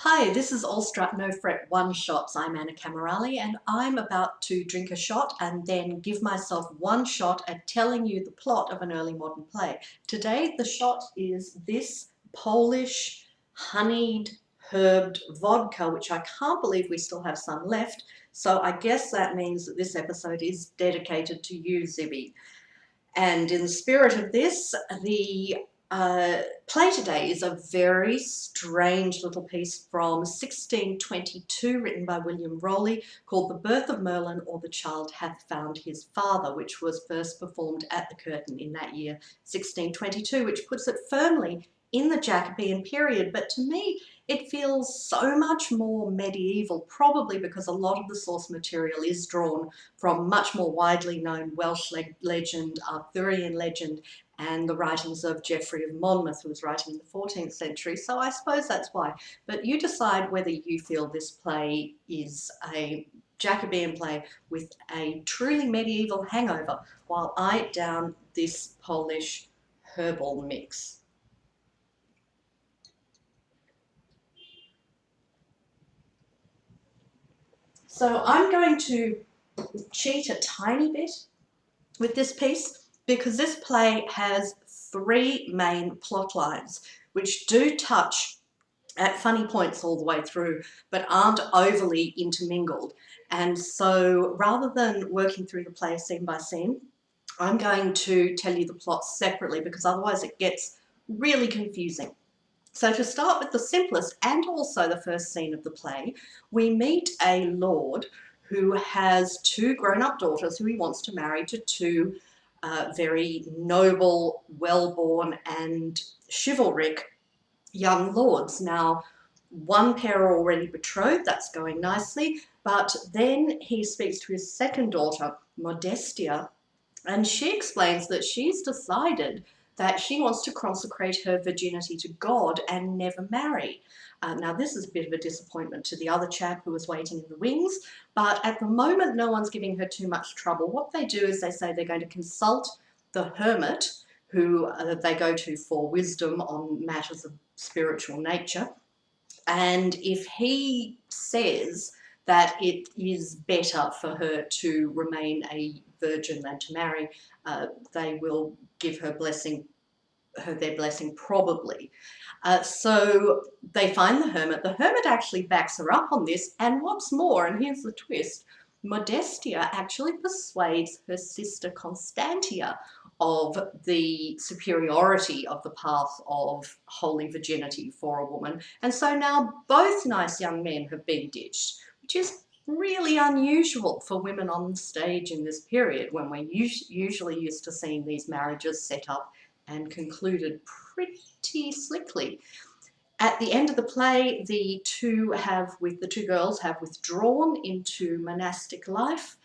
Hi, this is All Strut No Fret One Shots. I'm Anna Camerali and I'm about to drink a shot and then give myself one shot at telling you the plot of an early modern play. Today the shot is this Polish honeyed herbed vodka, which I can't believe we still have some left. So I guess that means that this episode is dedicated to you, Zibby. And in the spirit of this, the play today is a very strange little piece from 1622 written by William Rowley called The Birth of Merlin, or The Child Hath Found His Father, which was first performed at the Curtin in that year 1622, which puts it firmly in the Jacobean period. But to me, it feels so much more medieval, probably because a lot of the source material is drawn from much more widely known Welsh legend, Arthurian legend, and the writings of Geoffrey of Monmouth, who was writing in the 14th century. So I suppose that's why. But you decide whether you feel this play is a Jacobean play with a truly medieval hangover, while I down this Polish herbal mix. So I'm going to cheat a tiny bit with this piece because this play has three main plot lines which do touch at funny points all the way through but aren't overly intermingled. And so rather than working through the play scene by scene, I'm going to tell you the plot separately because otherwise it gets really confusing. So to start with the simplest and also the first scene of the play, we meet a lord who has two grown-up daughters who he wants to marry to two very noble, well-born and chivalric young lords. Now, one pair are already betrothed, that's going nicely, but then he speaks to his second daughter, Modestia, and she explains that she's decided that she wants to consecrate her virginity to God and never marry. Now, this is a bit of a disappointment to the other chap who was waiting in the wings, but at the moment, no one's giving her too much trouble. What they do is they say they're going to consult the hermit, who they go to for wisdom on matters of spiritual nature. And if he says that it is better for her to remain a virgin than to marry, they will give her their blessing probably. So they find the hermit. The hermit actually backs her up on this, and what's more, and here's the twist, Modestia actually persuades her sister Constantia of the superiority of the path of holy virginity for a woman. And so now both nice young men have been ditched, which is really unusual for women on stage in this period when we're usually used to seeing these marriages set up and concluded pretty slickly. At the end of the play, the two girls have withdrawn into monastic life,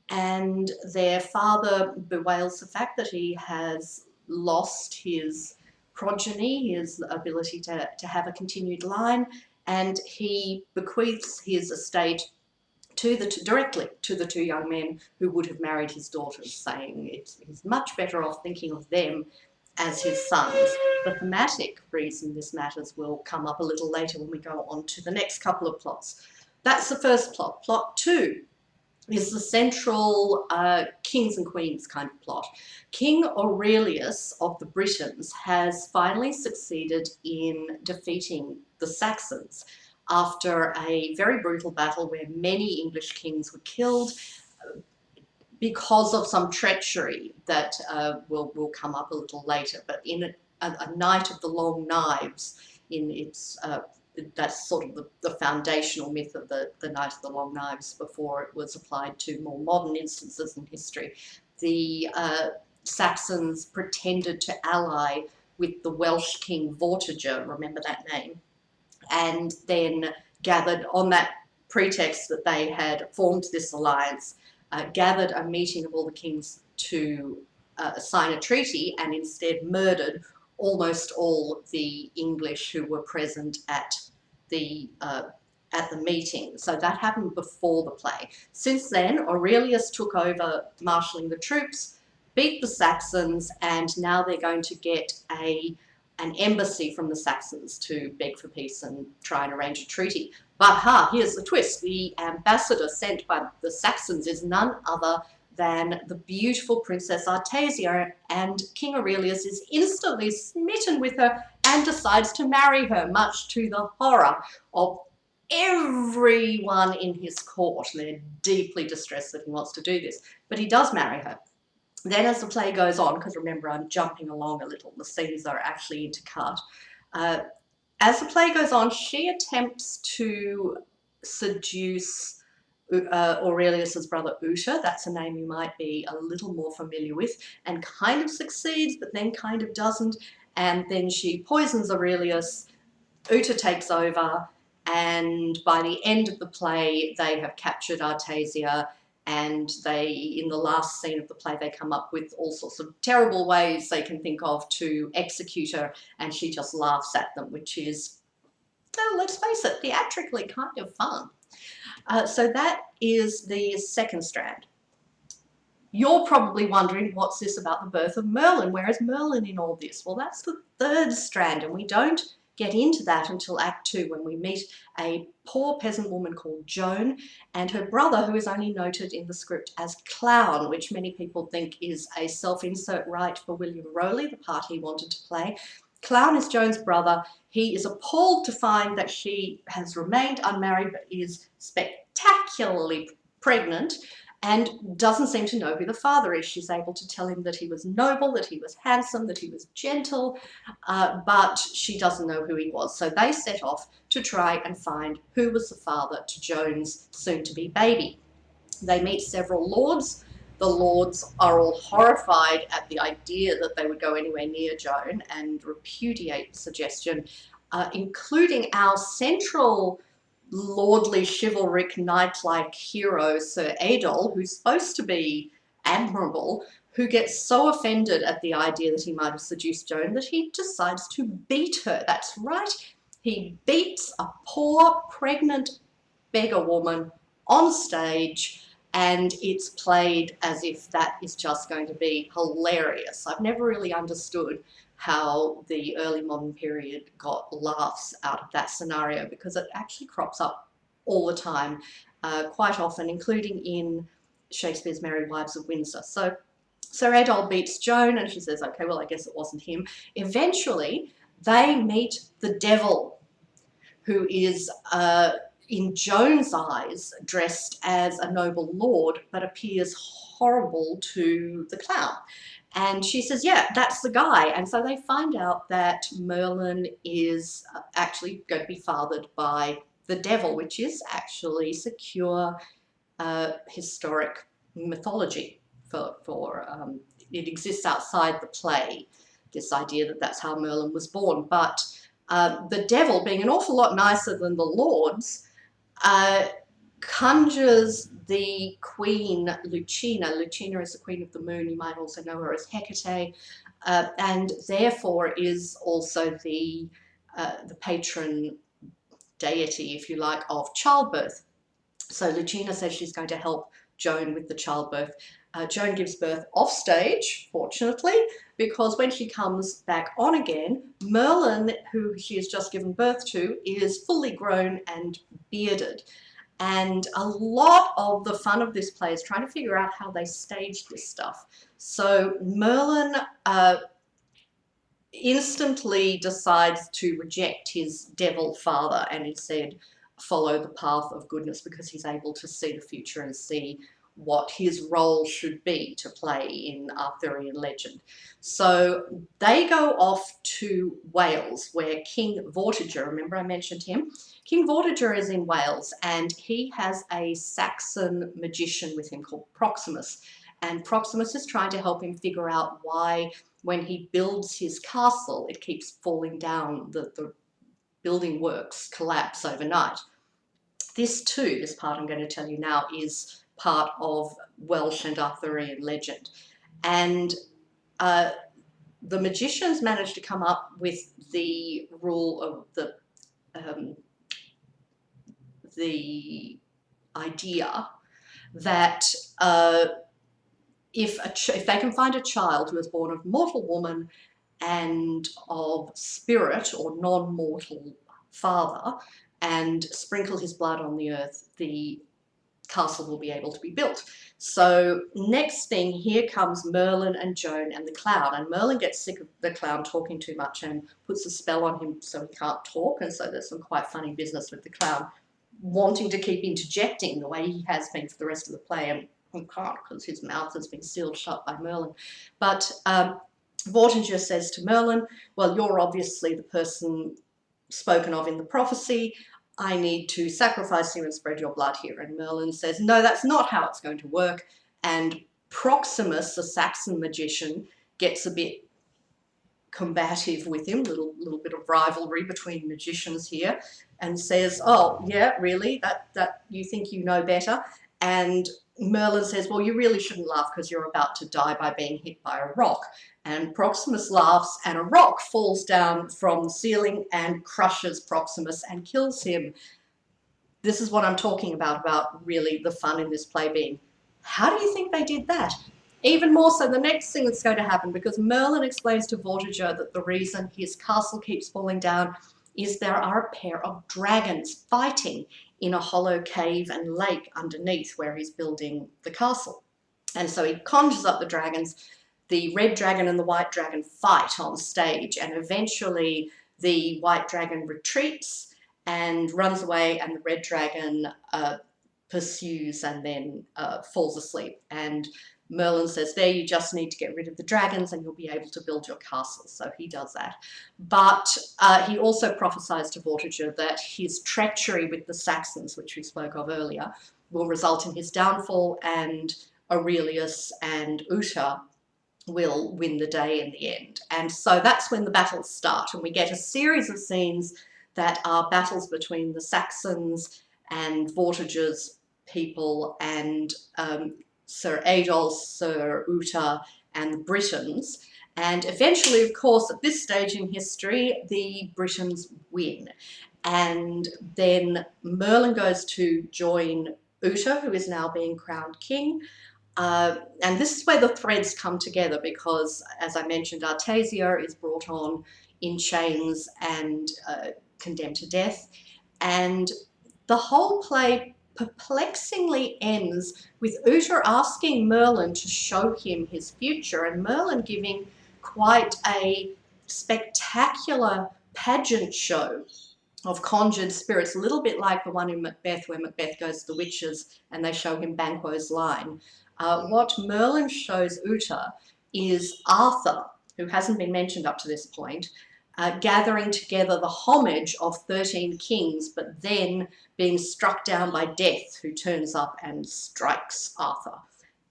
and their father bewails the fact that he has lost his progeny, his ability to have a continued line, and he bequeaths his estate directly to the two young men who would have married his daughters, saying he's much better off thinking of them as his sons. The thematic reason this matters will come up a little later when we go on to the next couple of plots. That's the first plot. Plot two is the central kings and queens kind of plot. King Aurelius of the Britons has finally succeeded in defeating the Saxons after a very brutal battle where many English kings were killed because of some treachery that will come up a little later. But in a Night of the Long Knives, in its that's sort of the foundational myth of the Night of the Long Knives before it was applied to more modern instances in history. The Saxons pretended to ally with the Welsh king Vortiger, remember that name, and then gathered on that pretext that they had formed this alliance, gathered a meeting of all the kings to sign a treaty, and instead murdered almost all the English who were present at the meeting. So that happened before the play. Since then, Aurelius took over marshalling the troops, beat the Saxons, and now they're going to get an embassy from the Saxons to beg for peace and try and arrange a treaty. But here's the twist. The ambassador sent by the Saxons is none other than the beautiful Princess Artasia, and King Aurelius is instantly smitten with her and decides to marry her, much to the horror of everyone in his court. They're deeply distressed that he wants to do this, but he does marry her. Then as the play goes on, because remember I'm jumping along a little, the scenes are actually intercut, as the play goes on, she attempts to seduce Aurelius's brother Uta. That's a name you might be a little more familiar with, and kind of succeeds, but then kind of doesn't. And then she poisons Aurelius. Uta takes over, and by the end of the play, they have captured Artasia, and they, in the last scene of the play, they come up with all sorts of terrible ways they can think of to execute her, and she just laughs at them, which is, well, let's face it, theatrically kind of fun. So that is the second strand. You're probably wondering, what's this about the birth of Merlin? Where is Merlin in all this? Well, that's the third strand, and we don't get into that until Act 2, when we meet a poor peasant woman called Joan and her brother, who is only noted in the script as Clown, which many people think is a self-insert right for William Rowley, the part he wanted to play. Clown is Joan's brother. He is appalled to find that she has remained unmarried but is spectacularly pregnant, and doesn't seem to know who the father is. She's able to tell him that he was noble, that he was handsome, that he was gentle, but she doesn't know who he was. So they set off to try and find who was the father to Joan's soon-to-be baby. They meet several lords. The lords are all horrified at the idea that they would go anywhere near Joan and repudiate the suggestion, including our central lordly, chivalric, knight-like hero, Sir Adol, who's supposed to be admirable, who gets so offended at the idea that he might have seduced Joan that he decides to beat her. That's right, he beats a poor, pregnant beggar woman on stage, and it's played as if that is just going to be hilarious. I've never really understood how the early modern period got laughs out of that scenario, because it actually crops up all the time, quite often, including in Shakespeare's Merry Wives of Windsor. So Sir Adol beats Joan, and she says, okay, well, I guess it wasn't him. Eventually, they meet the devil, who is, in Joan's eyes, dressed as a noble lord, but appears horrible to the clown. And she says, yeah, that's the guy. And so they find out that Merlin is actually going to be fathered by the devil, which is actually secure historic mythology. It exists outside the play, this idea that that's how Merlin was born. But the devil, being an awful lot nicer than the lords, conjures the queen Lucina. Lucina is the queen of the moon. You might also know her as Hecate, and therefore is also the patron deity, if you like, of childbirth. So Lucina says she's going to help Joan with the childbirth. Joan gives birth off stage, fortunately, because when she comes back on again, Merlin, who she has just given birth to, is fully grown and bearded. And a lot of the fun of this play is trying to figure out how they staged this stuff. So Merlin instantly decides to reject his devil father and instead follow the path of goodness, because he's able to see the future and see what his role should be to play in Arthurian legend. So they go off to Wales, where King Vortiger, remember I mentioned him? King Vortiger is in Wales, and he has a Saxon magician with him called Proximus. And Proximus is trying to help him figure out why, when he builds his castle, it keeps falling down, the building works collapse overnight. This too, this part I'm going to tell you now, is part of Welsh and Arthurian legend. And the magicians managed to come up with the rule of the idea that if they can find a child who is born of mortal woman and of spirit or non-mortal father and sprinkle his blood on the earth, the castle will be able to be built. So next thing, here comes Merlin and Joan and the clown, and Merlin gets sick of the clown talking too much and puts a spell on him so he can't talk, and so there's some quite funny business with the clown wanting to keep interjecting the way he has been for the rest of the play, and he can't because his mouth has been sealed shut by Merlin. But Vortiger says to Merlin, well, you're obviously the person spoken of in the prophecy. I need to sacrifice you and spread your blood here. And Merlin says, no, that's not how it's going to work. And Proximus, the Saxon magician, gets a bit combative with him, little bit of rivalry between magicians here, and says, oh, yeah, really? That you think you know better? And Merlin says, well, you really shouldn't laugh because you're about to die by being hit by a rock. And Proximus laughs, and a rock falls down from the ceiling and crushes Proximus and kills him. This is what I'm talking about really the fun in this play being, how do you think they did that? Even more so, the next thing that's going to happen, because Merlin explains to Vortiger that the reason his castle keeps falling down is there are a pair of dragons fighting in a hollow cave and lake underneath where he's building the castle. And so he conjures up the dragons. The red dragon and the white dragon fight on stage, and eventually the white dragon retreats and runs away, and the red dragon pursues and then falls asleep. And Merlin says, there, you just need to get rid of the dragons and you'll be able to build your castle. So he does that. But he also prophesies to Vortiger that his treachery with the Saxons, which we spoke of earlier, will result in his downfall, and Aurelius and Uta will win the day in the end. And so that's when the battles start, and we get a series of scenes that are battles between the Saxons and Vortiger's people and Sir Adolf, Sir Uta, and the Britons. And eventually, of course, at this stage in history, the Britons win. And then Merlin goes to join Uta, who is now being crowned king. And this is where the threads come together, because, as I mentioned, Artasia is brought on in chains and condemned to death. And the whole play perplexingly ends with Uta asking Merlin to show him his future, and Merlin giving quite a spectacular pageant show of conjured spirits, a little bit like the one in Macbeth, where Macbeth goes to the witches and they show him Banquo's line. What Merlin shows Uta is Arthur, who hasn't been mentioned up to this point, gathering together the homage of 13 kings, but then being struck down by death, who turns up and strikes Arthur.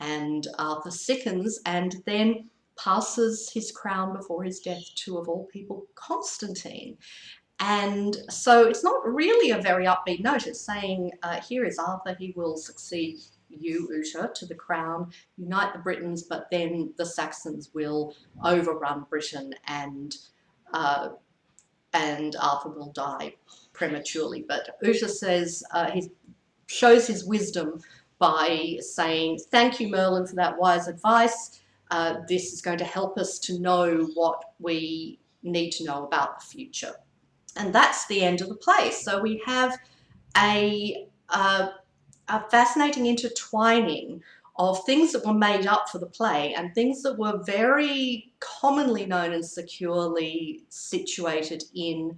And Arthur sickens and then passes his crown before his death to, of all people, Constantine. And so it's not really a very upbeat note. It's saying, here is Arthur, he will succeed you, Uta, to the crown, unite the Britons, but then the Saxons will overrun Britain, and Arthur will die prematurely. But Uta says, he shows his wisdom by saying, thank you, Merlin, for that wise advice. This is going to help us to know what we need to know about the future. And that's the end of the play. So we have a fascinating intertwining of things that were made up for the play and things that were very commonly known and securely situated in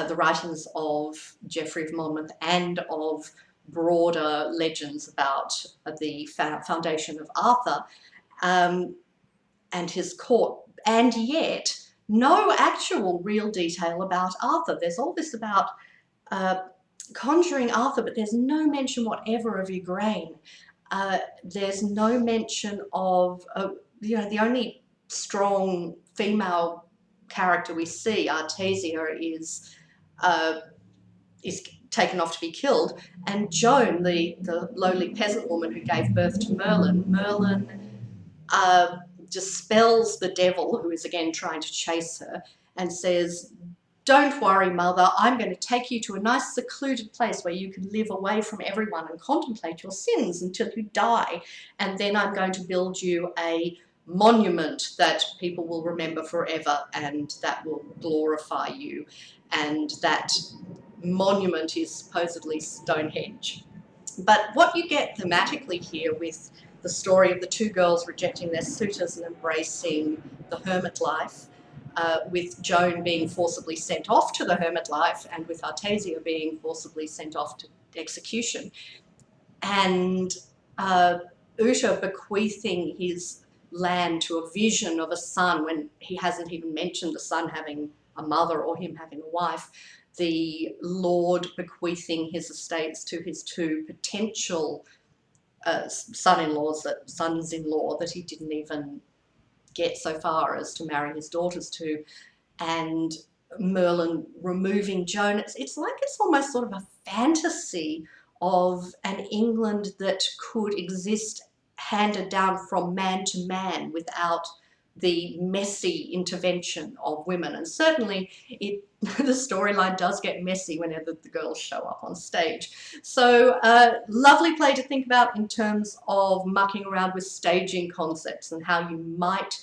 the writings of Geoffrey of Monmouth and of broader legends about the foundation of Arthur and his court, and yet no actual real detail about Arthur. There's all this about conjuring Arthur, but there's no mention whatever of Igraine. There's no mention of, the only strong female character we see, Artasia, is taken off to be killed, and Joan, the lowly peasant woman who gave birth to Merlin dispels the devil, who is again trying to chase her, and says, don't worry, mother, I'm going to take you to a nice secluded place where you can live away from everyone and contemplate your sins until you die, and then I'm going to build you a monument that people will remember forever and that will glorify you. And that monument is supposedly Stonehenge. But what you get thematically here with the story of the two girls rejecting their suitors and embracing the hermit life, with Joan being forcibly sent off to the hermit life and with Artasia being forcibly sent off to execution, and Uta bequeathing his land to a vision of a son when he hasn't even mentioned the son having a mother or him having a wife, the Lord bequeathing his estates to his two potential sons-in-law that he didn't even get so far as to marry his daughters to, and Merlin removing Joan. It's like it's almost sort of a fantasy of an England that could exist handed down from man to man without the messy intervention of women. And certainly the storyline does get messy whenever the girls show up on stage. So lovely play to think about in terms of mucking around with staging concepts and how you might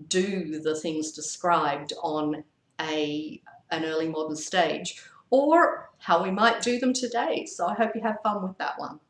do the things described on an early modern stage, or how we might do them today. So I hope you have fun with that one.